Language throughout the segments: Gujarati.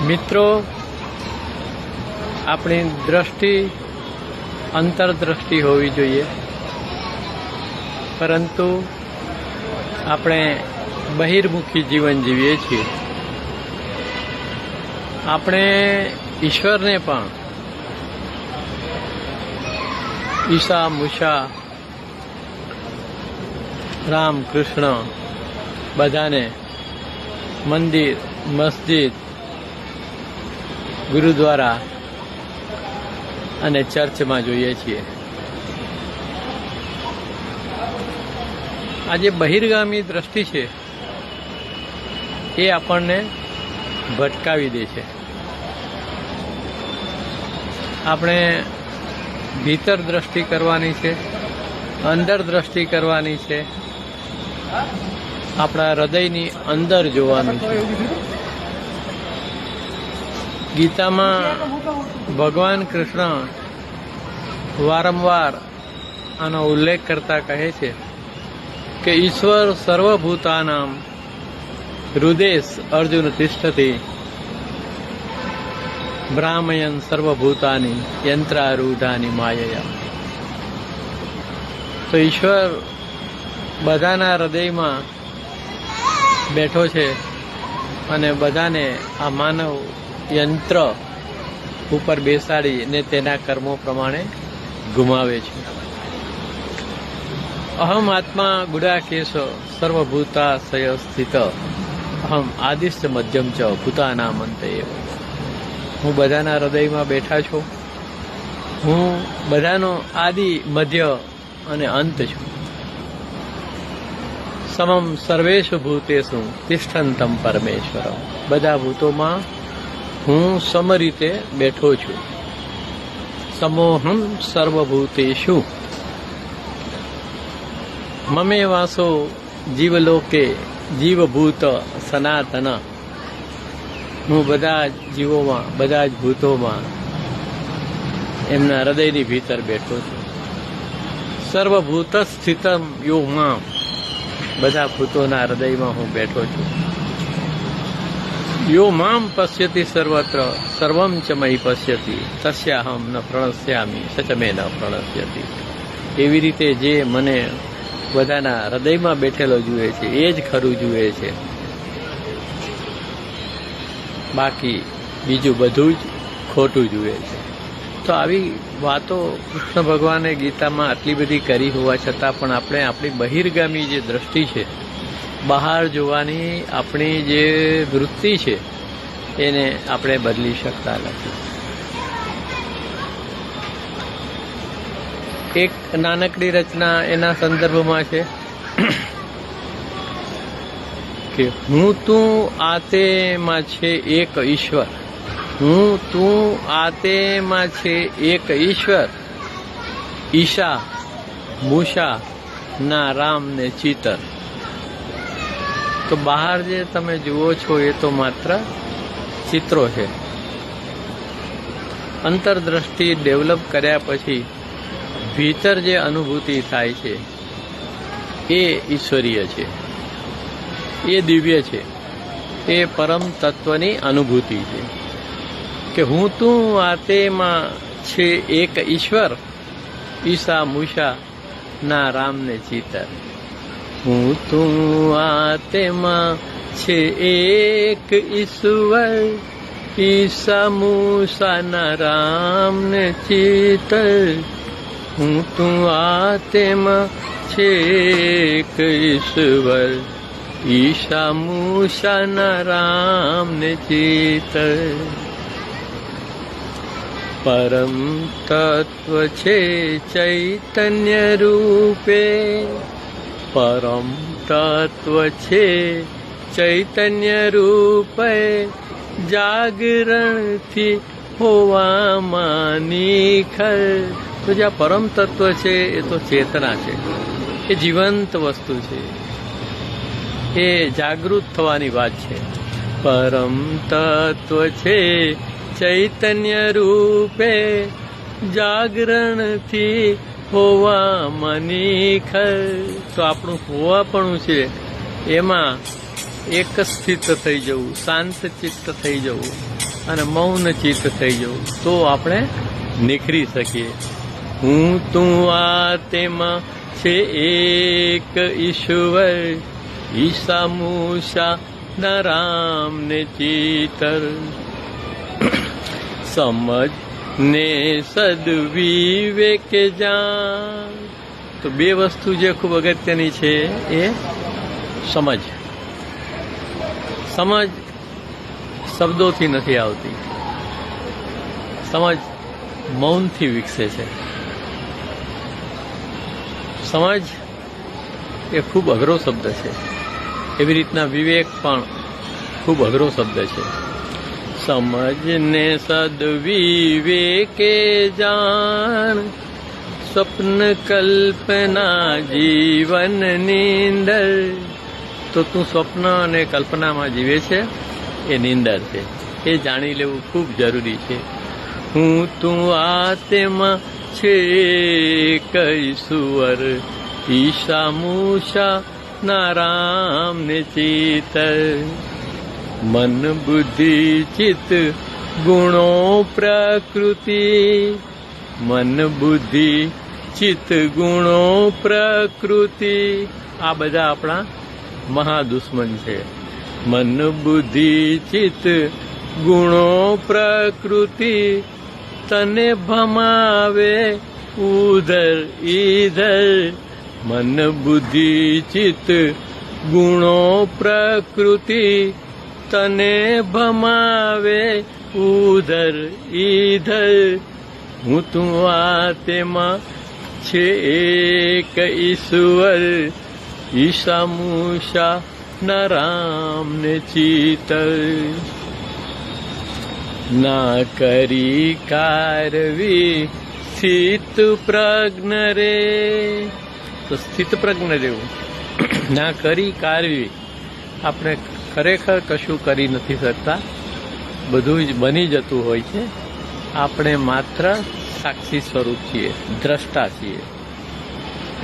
મિત્રો, આપણી દ્રષ્ટિ અંતરદ્રષ્ટિ હોવી જોઈએ, પરંતુ આપણે બહિર્મુખી જીવન જીવીએ છીએ. આપણે ઈશ્વરને પણ ઈશા મૂષા રામ કૃષ્ણ બધાને મંદિર, મસ્જિદ, ગુરુદ્વારા અને ચર્ચમાં જોઈએ છીએ. આ જે બહિર્ગામી દ્રષ્ટિ છે એ આપણને ભટકાવી દે છે. આપણે ભીતર દ્રષ્ટિ કરવાની છે, અંદર દ્રષ્ટિ કરવાની છે, આપણા હૃદયની અંદર જોવાનું છે. ગીતામાં ભગવાન કૃષ્ણ વારંવાર આનો ઉલ્લેખ કરતા કહે છે કે ઈશ્વર સર્વભૂતાનામ હૃદેશ અર્જુન તિષ્ઠતિ ભ્રામયન સર્વભૂતાની યંત્રારૂઢાની માયયા. તો ઈશ્વર બધાના હૃદયમાં બેઠો છે અને બધાને આ માનવ યંત્ર ઉપર બેસાડીને તેના કર્મો પ્રમાણે ગુમાવે છે. અહમ આત્મા ગુડાકેશ સર્વભૂતાશય સ્થિત અહમ આદિશ્ચ મધ્યમ ચ ભૂતાનામ અંતે. હું બધાના હૃદયમાં બેઠા છું. હું બધાનો આદિ, મધ્ય અને અંત છું. સમમ સર્વેષુ ભૂતેષુ તિષ્ઠંતમ પરમેશ્વર. બધા ભૂતોમાં હું સમરીતે બેઠો છું. સમોહમ સર્વભૂતેષુ મમે વાસો જીવલોકે જીવભૂત સનાતન. હું બધા જ જીવોમાં, બધા જ ભૂતોમાં એમના હૃદયની ભીતર બેઠો છું. સર્વભૂત સ્થિતમ યો મામ. બધા ભૂતોના હૃદયમાં હું બેઠો છું. યો મામ પશ્યતિ સર્વત્ર સર્વમ ચ મયી પશ્યતિ તસ્યાહમ ન પ્રણશ્યામિ સચ મે ન પ્રણશ્યતિ. એવી રીતે જે મને બધાના હૃદયમાં બેઠેલો જુએ છે એ જ ખરું જુએ છે, બાકી બીજું બધું જ ખોટું જુએ છે. તો આવી વાતો કૃષ્ણ ભગવાને ગીતામાં આટલી બધી કરી હોવા છતાં પણ આપણે આપણી બહિર્ગામી જે દ્રષ્ટિ છે, બહાર જોવાની આપણી જે વૃત્તિ છે, એને આપણે બદલી શકતા નથી. એક નાનકડી રચના એના સંદર્ભમાં છે કે હું તું આતેમાં છે એક ઈશ્વર. હું તું આતેમાં છે એક ઈશ્વર. ઈશા મૂષા ના રામ ને ચિતર. તો બહાર જે તમે જુઓ છો એ તો માત્ર ચિત્રો છે. અંતરદ્રષ્ટિ ડેવલપ કર્યા પછી ભીતર જે અનુભૂતિ થાય છે એ ઈશ્વરીય છે, એ દિવ્ય છે, એ પરમ તત્વની અનુભૂતિ છે કે હું તું આતેમાં છે એક ઈશ્વર. ઈશા મૂષા ના રામ ને ચિતર. હું તું આતેમાં છે એક ઈશ્વર. ઈશા મૂષા ના રામ ને ચિતર. હું તું આતેમાં છે એક ઈશ્વર. ઈશા મૂષા ના રામ ને ચિતર. પરમ તત્વ છે ચૈતન્ય રૂપે. પરમ તત્વ છે ચૈતન્ય રૂપે. જાગરણથી હોવામાં નિખર. તો જે આ પરમ તત્વ છે એ તો ચેતના છે, એ જીવંત વસ્તુ છે, એ જાગૃત થવાની વાત છે. પરમ તત્વ છે ચૈતન્ય રૂપે. જાગરણથી હોવામાં નિખર. તો આપણું હોવાપણું છે એમાં એક સ્થિત થઈ જવું, શાંત ચિત્ત થઈ જવું, અને મૌન ચિત્ત થઈ જવું, તો આપણે નિખરી શકીએ. હું તું આ તેમાં છે એક ઈશ્વર, ઈશા મૂષા ન રામ ને ચિતર. સમજ ને સદવિવેક જાણ. તો બે વસ્તુ જે ખૂબ અગત્યની છે એ સમજ. સમજ શબ્દોથી નથી આવતી, સમજ મૌનથી વિકસે છે. સમજ એ ખૂબ અઘરો શબ્દ છે, એવી રીતના વિવેક પણ ખૂબ અઘરો શબ્દ છે. સમજને સદવિવેકે જાણ, સ્વપ્ન કલ્પના જીવન નીંદર. તો તું સ્વપ્ન અને કલ્પનામાં જીવે છે એ નીંદર છે, એ જાણી લેવું ખૂબ જરૂરી છે. હું તું આ તેમાં છે કઈ સુવર, ઈશા મૂષા ના રામ ને ચિતર. મન બુદ્ધિ ચિત્ત ગુણો પ્રકૃતિ, મન બુદ્ધિ ચિત્ત ગુણો પ્રકૃતિ. આ બધા આપણા મહાદુશ્મન છે. મન બુદ્ધિ ચિત્ત ગુણો પ્રકૃતિ, તને ભમાવે ઉધર ઈધર. મન બુદ્ધિ ચિત્ત ગુણો પ્રકૃતિ, તને ભમાવે ઉધર ઈધર. હું તું આ તેમાં છે એક ઈશ્વર, ઈશા મૂષા ન રામ ને ચિતર. ના કરી કારવી સ્થિત પ્રજ્ઞ રે. તો સ્થિત પ્રજ્ઞ રહેવું. ના કરી કારવી, આપણે ખરેખર કશું કરી નથી શકતા, બધું જ બની જતું હોય છે. આપણે માત્ર સાક્ષી સ્વરૂપ છીએ, દ્રષ્ટા છીએ.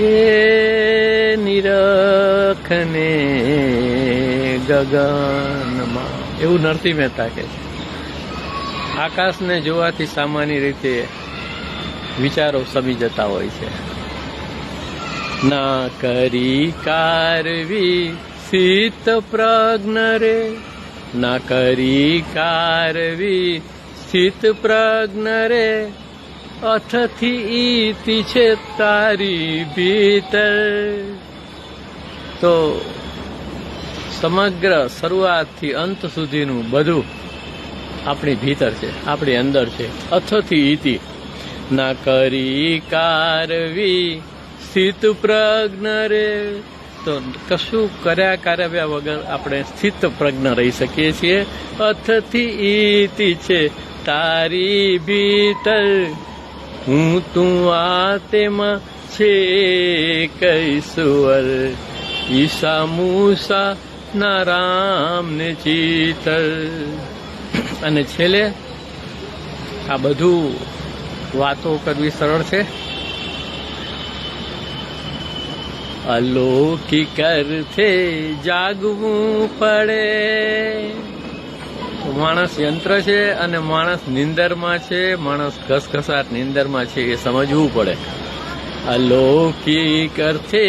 એ નિરખને ગગનમાં, એવું નરસિંહ મહેતા કહે છે. આકાશને જોવાથી સામાન્ય રીતે વિચારો સમી જતા હોય છે. ના કરી કારવી સ્થિત પ્રજ્ઞ રે, ના કરી કારવી સ્થિત પ્રજ્ઞ રે. અથથી ઈતિ છે તારી ભીતર. તો સમગ્ર શરૂઆતથી અંત સુધીનું બધું આપણી ભીતર છે, આપણી અંદર છે. અથથી ઈતિ. ના કરી કારવી સ્થિત પ્રજ્ઞ રે. તો કશું કર્યા વગર આપણે સ્થિત પ્રજ્ઞ રહી શકીએ છીએ. અથથી ઈતિ છે તારી ભીતર. હું તું આ તેમાં છે કઈ સુવર, ઈશા મૂષા ના રામ ને ચિતર. અને છેલ્લે આ બધું વાતો કરવી સરળ છે, અલૌકિક અર્થે જાગવું પડે. માણસ યંત્ર છે અને માણસ નિંદરમાં છે, માણસ ઘસઘસાટ નિંદરમાં છે, એ સમજવું પડે. અલૌકિક અર્થે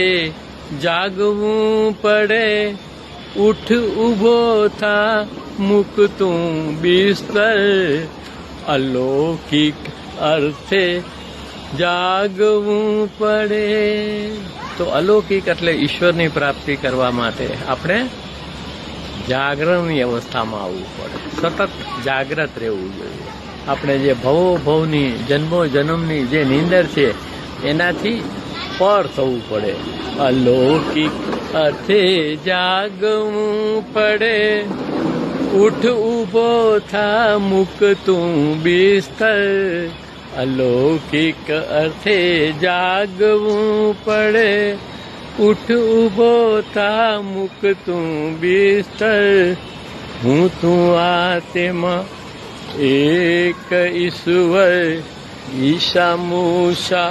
જાગવું પડે, ઉઠ ઉભો થા મૂક તું બિસ્તર. અલૌકિક અર્થે જાગવું પડે. તો અલૌકિક એટલે ઈશ્વરની પ્રાપ્તિ કરવા માટે આપણે જાગરણની અવસ્થામાં આવવું પડે, સતત જાગ્રત રહેવું જોઈએ. આપણે જે ભવોભવની જન્મો જન્મની જે નીંદર છે એનાથી પર થવું પડે. અલૌકિક અર્થે જાગવું પડે, ઉઠ ઉભો થા મૂક તું બિસ્તર. અલૌકિક અર્થે જાગવું પડે, ઉઠ ઉભો થા મૂક તું બિસ્તર. હું તું આ તેમાં એક ઈશ્વર, ઈશા મૂષા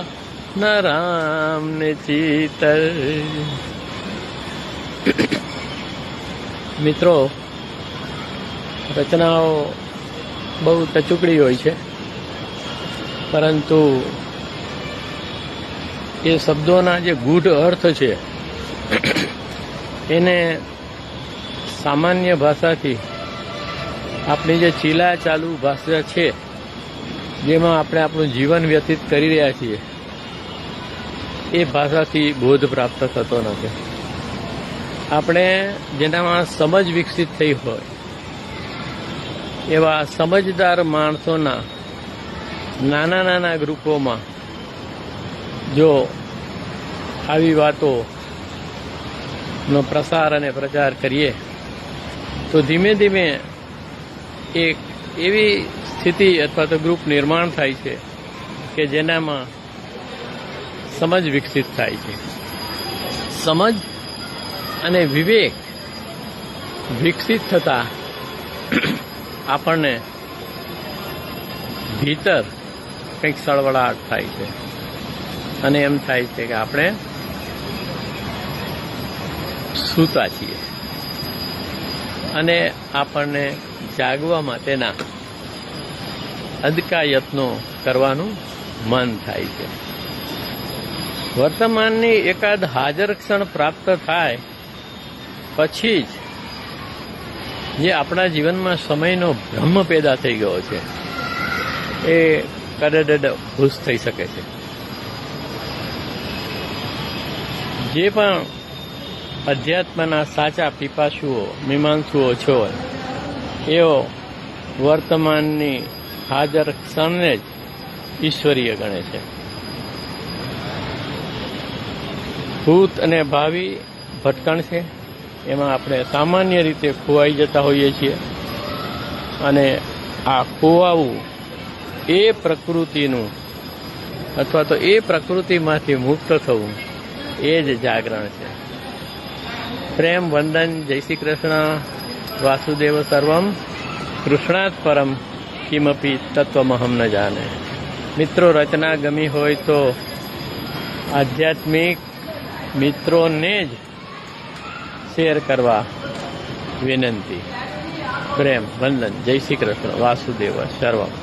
ન રામ ને ચિતર. મિત્રો, રચનાઓ બહુ ટચુકડી હોય છે, પરંતુ એ શબ્દોના જે ગૂઢ અર્થ છે એને સામાન્ય ભાષાથી, આપણી જે ચીલા ચાલુ ભાષા છે જેમાં આપણે આપણું જીવન વ્યતીત કરી રહ્યા છીએ, એ ભાષાથી બોધ પ્રાપ્ત થતો નથી. આપણે જેનામાં સમજ વિકસિત થઈ હોય એવા સમજદાર માણસોના નાના નાના ગ્રુપોમાં જો આવી વાતોનો પ્રસાર અને પ્રચાર કરીએ તો ધીમે ધીમે એક એવી સ્થિતિ અથવા તો ગ્રુપ નિર્માણ થાય છે કે જેનામાં સમજ વિકસિત થાય છે. સમજ અને વિવેક વિકસિત થતા આપણને ભીતર કંઈક સળવળાટ થાય છે અને એમ થાય છે કે આપણે સૂતા છીએ અને આપણને જાગવા માટેના અદકા યત્નો કરવાનું મન થાય છે. વર્તમાનની એકાદ હાજર ક્ષણ પ્રાપ્ત થાય પછી જ જે આપણા જીવનમાં સમયનો ભ્રમ પેદા થઈ ગયો છે એ કડેડડ ભૂસ થઈ શકે છે. જે પણ અધ્યાત્મના સાચા પીપાસુઓ મીમાંસુઓ છો એઓ વર્તમાનની હાજર ક્ષણને જ ઈશ્વરીય ગણે છે. ભૂત અને ભાવિ ભટકણ છે, એમાં આપણે સામાન્ય રીતે ખોવાઈ જતા હોઈએ છીએ અને આ ખોવાવું એ પ્રકૃતિનું અથવા તો એ પ્રકૃતિમાંથી મુક્ત થવું એ જ જાગરણ છે. પ્રેમ વંદન. જય શ્રી કૃષ્ણ. વાસુદેવ સર્વમ કૃષ્ણાત પરમ કિમપી તત્વમહમ ન જાને. મિત્રો, રચના ગમી હોય તો આધ્યાત્મિક મિત્રોને જ શેર કરવા વિનંતી. પ્રેમ વંદન. જય શ્રી કૃષ્ણ. વાસુદેવ સર્વમ.